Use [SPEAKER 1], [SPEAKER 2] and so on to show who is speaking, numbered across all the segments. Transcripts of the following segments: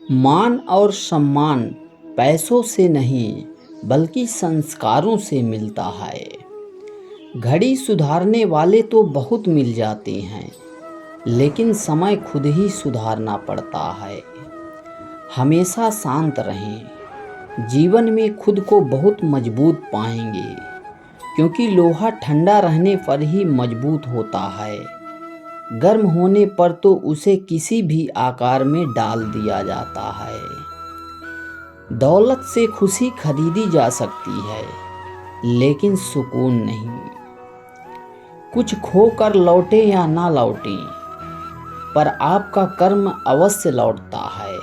[SPEAKER 1] मान और सम्मान पैसों से नहीं बल्कि संस्कारों से मिलता है। घड़ी सुधारने वाले तो बहुत मिल जाते हैं, लेकिन समय खुद ही सुधारना पड़ता है। हमेशा शांत रहें। जीवन में खुद को बहुत मजबूत पाएंगे, क्योंकि लोहा ठंडा रहने पर ही मजबूत होता है। गर्म होने पर तो उसे किसी भी आकार में डाल दिया जाता है। दौलत से खुशी खरीदी जा सकती है, लेकिन सुकून नहीं। कुछ खो कर लौटे या ना लौटे, पर आपका कर्म अवश्य लौटता है,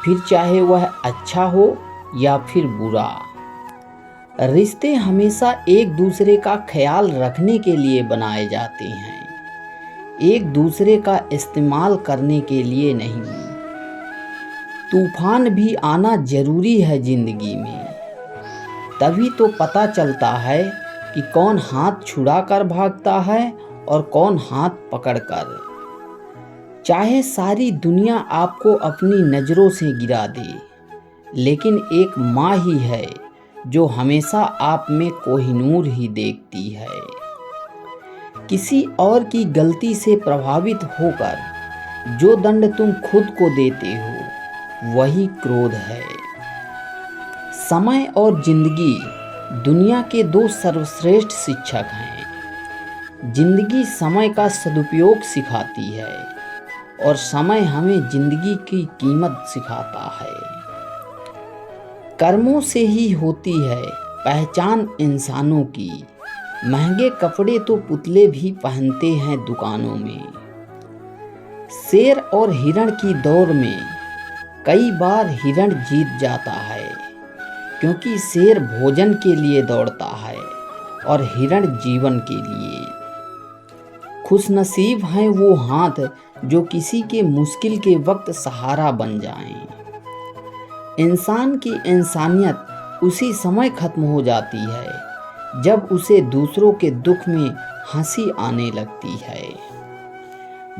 [SPEAKER 1] फिर चाहे वह अच्छा हो या फिर बुरा। रिश्ते हमेशा एक दूसरे का ख्याल रखने के लिए बनाए जाते हैं, एक दूसरे का इस्तेमाल करने के लिए नहीं। तूफान भी आना जरूरी है जिंदगी में, तभी तो पता चलता है कि कौन हाथ छुड़ा कर भागता है और कौन हाथ पकड़कर। चाहे सारी दुनिया आपको अपनी नज़रों से गिरा दे, लेकिन एक माँ ही है जो हमेशा आप में कोहिनूर ही देखती है। किसी और की गलती से प्रभावित होकर जो दंड तुम खुद को देते हो, वही क्रोध है। समय और जिंदगी दुनिया के दो सर्वश्रेष्ठ शिक्षक हैं। जिंदगी समय का सदुपयोग सिखाती है और समय हमें जिंदगी की कीमत सिखाता है। कर्मों से ही होती है पहचान इंसानों की। महंगे कपड़े तो पुतले भी पहनते हैं दुकानों में। शेर और हिरण की दौड़ में कई बार हिरण जीत जाता है, क्योंकि शेर भोजन के लिए दौड़ता है और हिरण जीवन के लिए। खुशनसीब हैं वो हाथ जो किसी के मुश्किल के वक्त सहारा बन जाएं। इंसान की इंसानियत उसी समय खत्म हो जाती है जब उसे दूसरों के दुख में हंसी आने लगती है।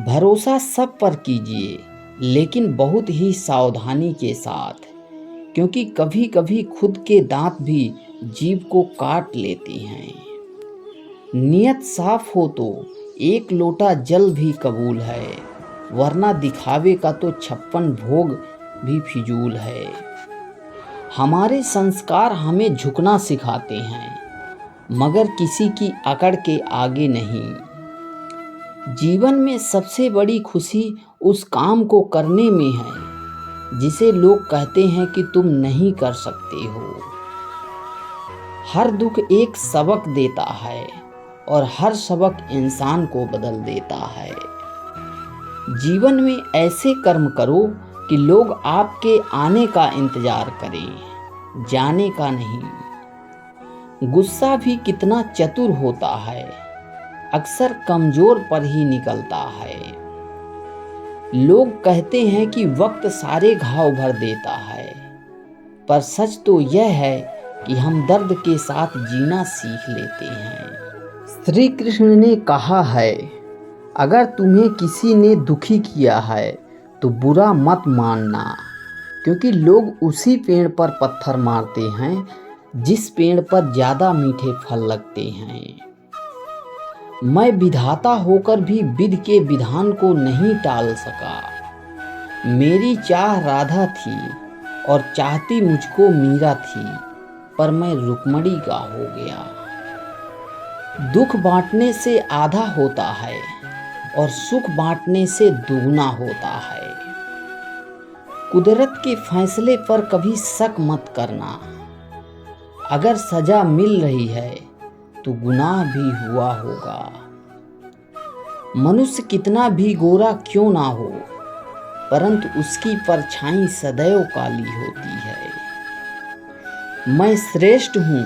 [SPEAKER 1] भरोसा सब पर कीजिए, लेकिन बहुत ही सावधानी के साथ, क्योंकि कभी कभी खुद के दांत भी जीभ को काट लेते हैं। नियत साफ हो तो एक लोटा जल भी कबूल है, वरना दिखावे का तो 56 भोग भी फिजूल है। हमारे संस्कार हमें झुकना सिखाते हैं, मगर किसी की अकड़ के आगे नहीं। जीवन में सबसे बड़ी खुशी उस काम को करने में है जिसे लोग कहते हैं कि तुम नहीं कर सकते हो। हर दुख एक सबक देता है और हर सबक इंसान को बदल देता है। जीवन में ऐसे कर्म करो कि लोग आपके आने का इंतजार करें, जाने का नहीं। गुस्सा भी कितना चतुर होता है, अक्सर कमजोर पर ही निकलता है। लोग कहते हैं कि वक्त सारे घाव भर देता है, पर सच तो यह है कि हम दर्द के साथ जीना सीख लेते हैं। श्री कृष्ण ने कहा है, अगर तुम्हें किसी ने दुखी किया है तो बुरा मत मानना, क्योंकि लोग उसी पेड़ पर पत्थर मारते हैं जिस पेड़ पर ज़्यादा मीठे फल लगते हैं। मैं विधाता होकर भी विधि के विधान को नहीं टाल सका। मेरी चाह राधा थी और चाहती मुझको मीरा थी, पर मैं रुक्मणी का हो गया। दुख बांटने से आधा होता है और सुख बांटने से दुगना होता है। कुदरत के फैसले पर कभी शक मत करना। अगर सजा मिल रही है तो गुनाह भी हुआ होगा। मनुष्य कितना भी गोरा क्यों ना हो, परंतु उसकी परछाई सदैव काली होती है। मैं श्रेष्ठ हूँ,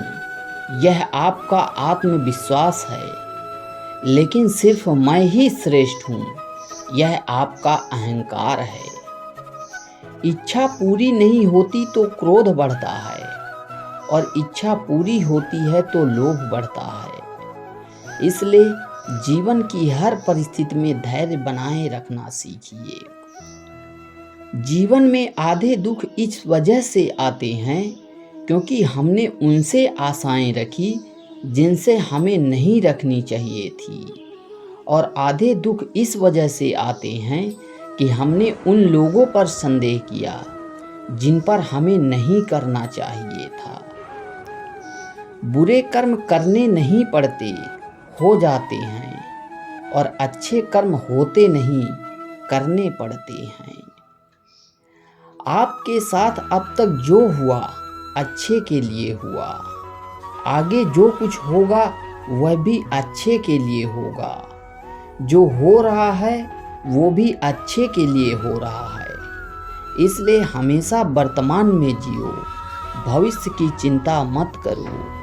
[SPEAKER 1] यह आपका आत्मविश्वास है, लेकिन सिर्फ मैं ही श्रेष्ठ हूँ, यह आपका अहंकार है। इच्छा पूरी नहीं होती तो क्रोध बढ़ता है, और इच्छा पूरी होती है तो लोभ बढ़ता है। इसलिए जीवन की हर परिस्थिति में धैर्य बनाए रखना सीखिए। जीवन में आधे दुख इस वजह से आते हैं क्योंकि हमने उनसे आशाएं रखी जिनसे हमें नहीं रखनी चाहिए थी, और आधे दुख इस वजह से आते हैं कि हमने उन लोगों पर संदेह किया जिन पर हमें नहीं करना चाहिए था। बुरे कर्म करने नहीं पड़ते, हो जाते हैं, और अच्छे कर्म होते नहीं, करने पड़ते हैं। आपके साथ अब तक जो हुआ अच्छे के लिए हुआ, आगे जो कुछ होगा वह भी अच्छे के लिए होगा। जो हो रहा है वो भी अच्छे के लिए हो रहा है। इसलिए हमेशा वर्तमान में जियो, भविष्य की चिंता मत करो।